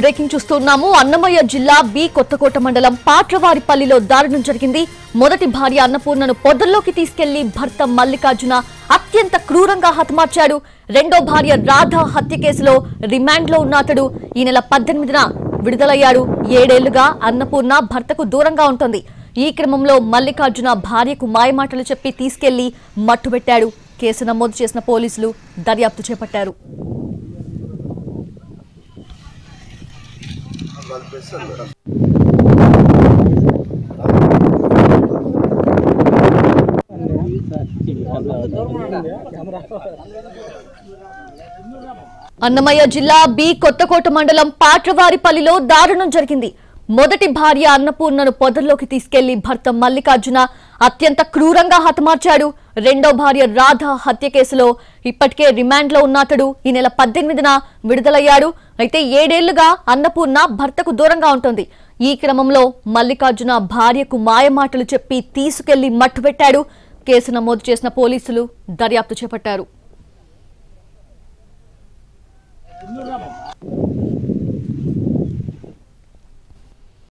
Breaking చూస్తున్నాము. అన్నమయ్య జిల్లా B Kothakota మండలం పాట్రవారిపల్లిలో దారుణం జరిగింది. మొదటి భార్య అన్నపూర్ణను పొదల్లోకి తీసుకెళ్లి భర్త మల్లికార్జున అత్యంత క్రూరంగా హతమార్చాడు. రెండో భార్య రాధ హత్య కేసులో రిమాండ్లో ఉన్న అతడు ఈ నెల 18న విడుదలయ్యాడు. 7 ఏళ్లుగా అన్నపూర్ణ భర్తకు దూరంగా ఉంటుంది. ఈ క్రమంలో మల్లికార్జున భార్యకు మాయమాటలు చెప్పి తీసుకెళ్లి మట్టుబెట్టాడు. కేసు నమోదు చేసిన పోలీసులు దర్యాప్తు చేపట్టారు. అన్నమయ్య జిల్లా బి కొత్తకోట మండలం పాట్రవారిపల్లిలో దారుణం జరిగింది. మొదటి భార్య అన్నపూర్ణను పొదల్లోకి తీసుకెళ్లి భర్త మల్లికార్జున అత్యంత క్రూరంగా హతమార్చాడు. రెండో భార్య రాధ హత్య కేసులో ఇప్పటికే రిమాండ్లో ఉన్న అతడు ఈ నెల 18న విడుదలయ్యాడు. అయితే 7 ఏళ్లుగా అన్నపూర్ణ భర్తకు దూరంగా ఉంటుంది. ఈ క్రమంలో మల్లికార్జున భార్యకు మాయమాటలు చెప్పి తీసుకెళ్లి మట్టుబెట్టాడు. కేసు నమోదు చేసిన పోలీసులు దర్యాప్తు చేపట్టారు.